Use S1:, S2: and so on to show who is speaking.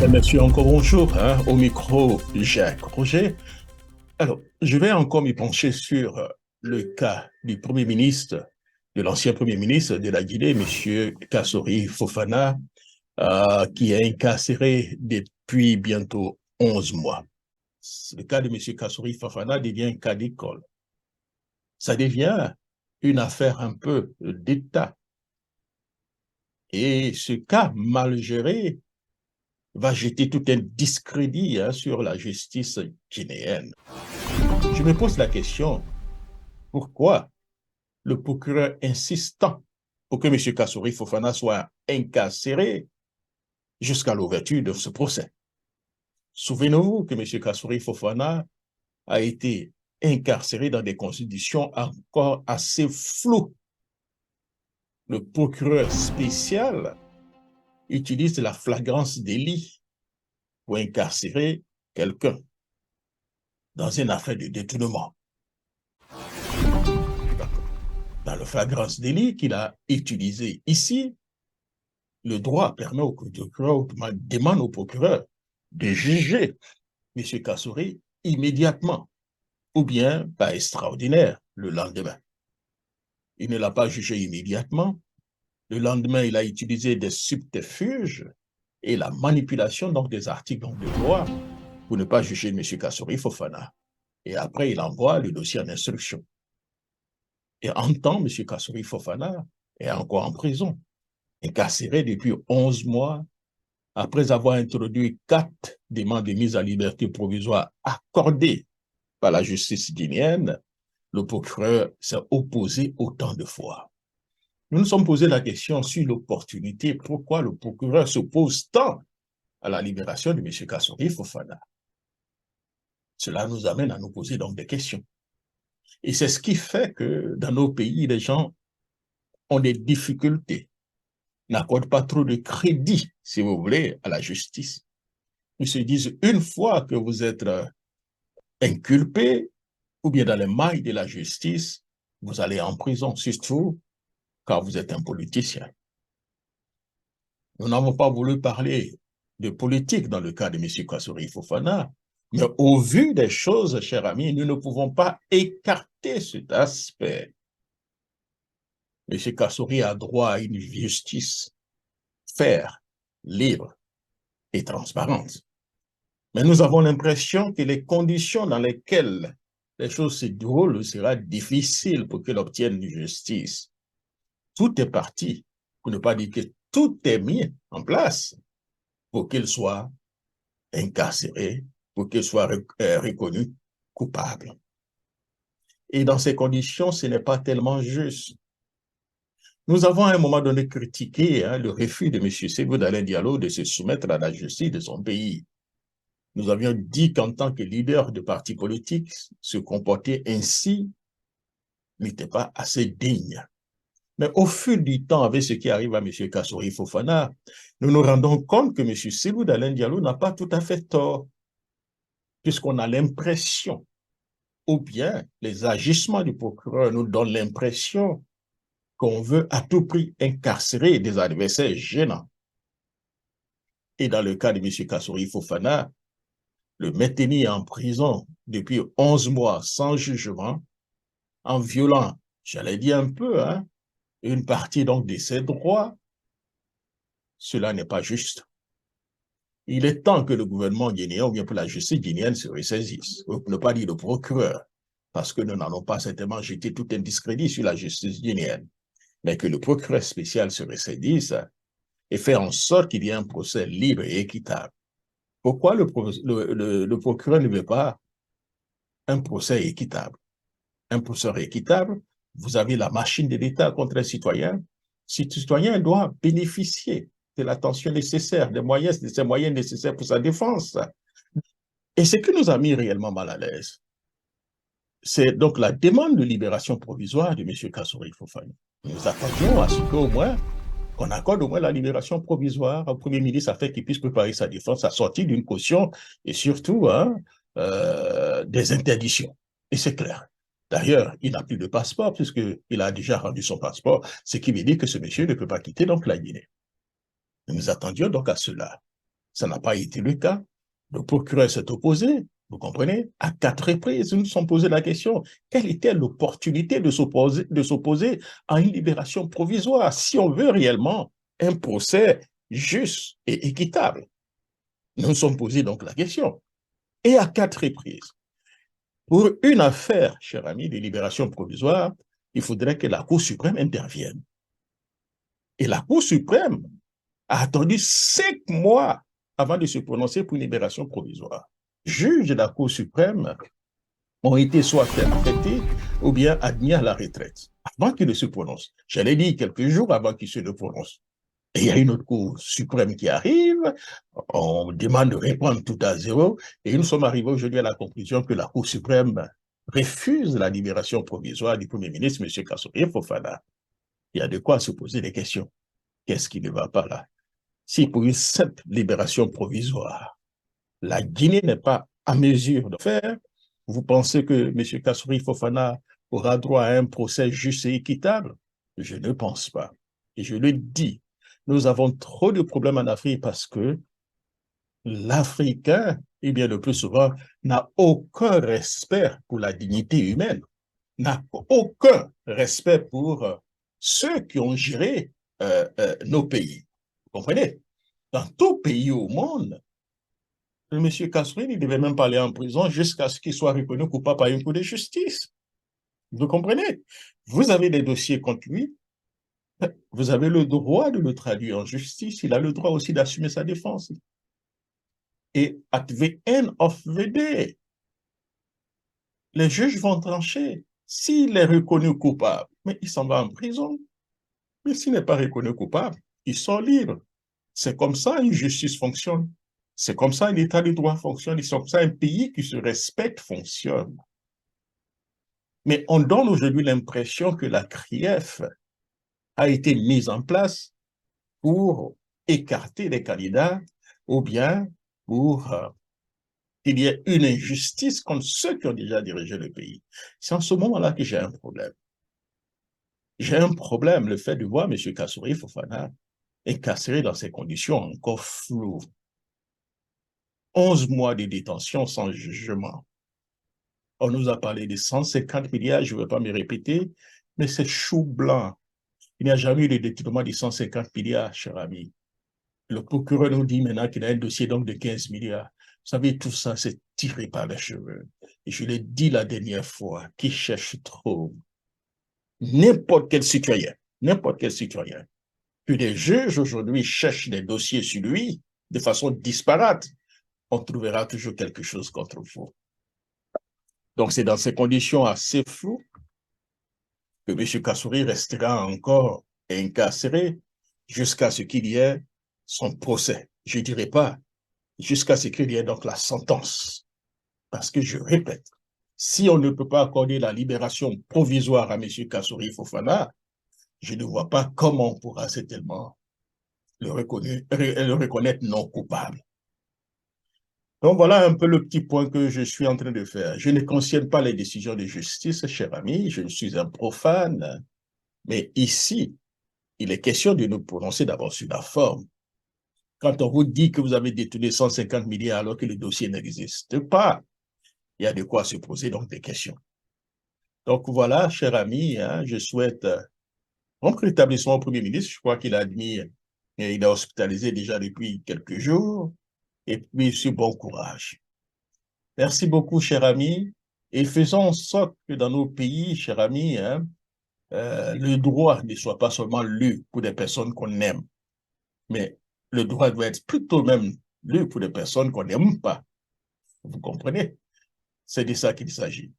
S1: Monsieur, encore bonjour, hein, au micro Jacques Roger. Alors, je vais encore me pencher sur le cas du Premier ministre, de l'ancien Premier ministre de la Guinée, Monsieur Kassori Fofana, qui est incarcéré depuis bientôt 11 mois. Le cas de Monsieur Kassori Fofana devient un cas d'école. Ça devient une affaire un peu d'État. Et ce cas mal géré va jeter tout un discrédit sur la justice guinéenne. Je me pose la question, pourquoi le procureur insistant pour que M. Kassori Fofana soit incarcéré jusqu'à l'ouverture de ce procès? Souvenez-vous que M. Kassori Fofana a été incarcéré dans des conditions encore assez floues. Le procureur spécial utilise la flagrance délit pour incarcérer quelqu'un dans une affaire de détournement. Dans le flagrance délit qu'il a utilisé ici, le droit permet au procureur, demande au procureur de juger M. Kassori immédiatement ou bien par extraordinaire le lendemain. Il ne l'a pas jugé immédiatement. Le lendemain, il a utilisé des subterfuges et la manipulation donc des articles de loi pour ne pas juger M. Kassori Fofana. Et après, il envoie le dossier en instruction. Et en temps, M. Kassori Fofana est encore en prison, incarcéré depuis 11 mois, après avoir introduit 4 demandes de mise en liberté provisoire accordées par la justice guinéenne. Le procureur s'est opposé autant de fois. Nous nous sommes posé la question sur l'opportunité, pourquoi le procureur s'oppose tant à la libération de M. Kassori Fofana. Cela nous amène à nous poser donc des questions. Et c'est ce qui fait que dans nos pays, les gens ont des difficultés, n'accordent pas trop de crédit, si vous voulez, à la justice. Ils se disent, une fois que vous êtes inculpé, ou bien dans les mailles de la justice, vous allez en prison, surtout quand vous êtes un politicien. Nous n'avons pas voulu parler de politique dans le cas de M. Kassori Fofana, mais au vu des choses, chers amis, nous ne pouvons pas écarter cet aspect. M. Kassori a droit à une justice fair, libre et transparente. Mais nous avons l'impression que les conditions dans lesquelles les choses se déroulent sera difficile pour qu'il obtienne une justice. Tout est parti, pour ne pas dire que tout est mis en place pour qu'il soit incarcéré, pour qu'il soit reconnu coupable. Et dans ces conditions, ce n'est pas tellement juste. Nous avons à un moment donné critiqué le refus de M. Sékou Alain Diallo de se soumettre à la justice de son pays. Nous avions dit qu'en tant que leader de parti politique, se comporter ainsi n'était pas assez digne. Mais au fil du temps, avec ce qui arrive à M. Kassori Fofana, nous nous rendons compte que M. Sékou Alain Diallo n'a pas tout à fait tort, puisqu'on a l'impression, ou bien les agissements du procureur nous donnent l'impression qu'on veut à tout prix incarcérer des adversaires gênants. Et dans le cas de M. Kassori Fofana, le maintenir en prison depuis 11 mois sans jugement, en violant, j'allais dire un peu, une partie donc de ses droits, cela n'est pas juste. Il est temps que le gouvernement guinéen, ou bien pour la justice guinéenne, se ressaisisse, pour ne pas dire le procureur, parce que nous n'allons pas certainement jeter tout un discrédit sur la justice guinéenne, mais que le procureur spécial se ressaisisse et faire en sorte qu'il y ait un procès libre et équitable. Pourquoi le procureur ne veut pas un procès équitable? Un procès équitable, vous avez la machine de l'État contre un citoyen. Ce citoyen doit bénéficier de l'attention nécessaire, des moyens nécessaires pour sa défense. Et ce qui nous a mis réellement mal à l'aise, c'est donc la demande de libération provisoire de M. Kassori Fofana. Nous attendions à ce qu'au moins, qu'on accorde au moins la libération provisoire au Premier ministre afin qu'il puisse préparer sa défense, sa sortie d'une caution et surtout des interdictions. Et c'est clair. D'ailleurs, il n'a plus de passeport puisqu'il a déjà rendu son passeport, ce qui veut dire que ce monsieur ne peut pas quitter donc la Guinée. Nous attendions donc à cela. Ça n'a pas été le cas. Le procureur s'est opposé, vous comprenez? À 4 reprises, nous nous sommes posé la question, quelle était l'opportunité de s'opposer à une libération provisoire si on veut réellement un procès juste et équitable? Nous nous sommes posé donc la question. Et à 4 reprises, pour une affaire, cher ami, de libération provisoire, il faudrait que la Cour suprême intervienne. Et la Cour suprême a attendu 5 mois avant de se prononcer pour une libération provisoire. Juges de la Cour suprême ont été soit affectés ou bien admis à la retraite avant qu'ils ne se prononcent. J'allais dire quelques jours avant qu'ils se prononcent. Et il y a une autre Cour suprême qui arrive, on demande de répondre tout à zéro, et nous sommes arrivés aujourd'hui à la conclusion que la Cour suprême refuse la libération provisoire du Premier ministre, M. Kassory Fofana. Il y a de quoi se poser des questions. Qu'est-ce qui ne va pas là? Si pour une simple libération provisoire, la Guinée n'est pas à mesure de faire, vous pensez que M. Kassory Fofana aura droit à un procès juste et équitable? Je ne pense pas. Et je le dis, nous avons trop de problèmes en Afrique parce que l'Africain, eh bien, le plus souvent, n'a aucun respect pour la dignité humaine, n'a aucun respect pour ceux qui ont géré nos pays. Vous comprenez? Dans tout pays au monde, M. Kassory ne devait même pas aller en prison jusqu'à ce qu'il soit reconnu coupable par une cour de justice. Vous comprenez? Vous avez des dossiers contre lui, vous avez le droit de le traduire en justice, il a le droit aussi d'assumer sa défense. Et at the end of the day, les juges vont trancher. S'il est reconnu coupable, mais il s'en va en prison. Mais s'il n'est pas reconnu coupable, il sort libre. C'est comme ça une justice fonctionne. C'est comme ça un état de droit fonctionne. C'est comme ça un pays qui se respecte fonctionne. Mais on donne aujourd'hui l'impression que la CRIEF a été mise en place pour écarter les candidats ou bien pour qu'il y ait une injustice contre ceux qui ont déjà dirigé le pays. C'est en ce moment-là que j'ai un problème. J'ai un problème, le fait de voir M. Kassory Fofana incarcéré dans ces conditions encore floues. 11 mois de détention sans jugement. On nous a parlé de 150 milliards, je ne vais pas me répéter, mais c'est chou blanc. Il n'y a jamais eu de détournement de 150 milliards, cher ami. Le procureur nous dit maintenant qu'il a un dossier donc de 15 milliards. Vous savez, tout ça, c'est tiré par les cheveux. Et je l'ai dit la dernière fois, qui cherche trop. N'importe quel citoyen, que des juges aujourd'hui cherchent des dossiers sur lui de façon disparate, on trouvera toujours quelque chose contre vous. Donc, c'est dans ces conditions assez floues que M. Kassory restera encore incarcéré jusqu'à ce qu'il y ait son procès. Je ne dirais pas jusqu'à ce qu'il y ait donc la sentence. Parce que je répète, si on ne peut pas accorder la libération provisoire à M. Kassory Fofana, je ne vois pas comment on pourra certainement le reconnaître non coupable. Donc voilà un peu le petit point que je suis en train de faire. Je ne cautionne pas les décisions de justice, cher ami, je suis un profane, mais ici, il est question de nous prononcer d'abord sur la forme. Quand on vous dit que vous avez détourné 150 milliards alors que le dossier n'existe pas, il y a de quoi se poser donc des questions. Donc voilà, cher ami, hein, je souhaite prompt rétablissement au Premier ministre. Je crois qu'il a admis, et il est hospitalisé déjà depuis quelques jours. Et puis, sur bon courage. Merci beaucoup, cher ami. Et faisons en sorte que dans nos pays, cher ami, hein, le droit ne soit pas seulement lu pour des personnes qu'on aime, mais le droit doit être plutôt même lu pour des personnes qu'on n'aime pas. Vous comprenez? C'est de ça qu'il s'agit.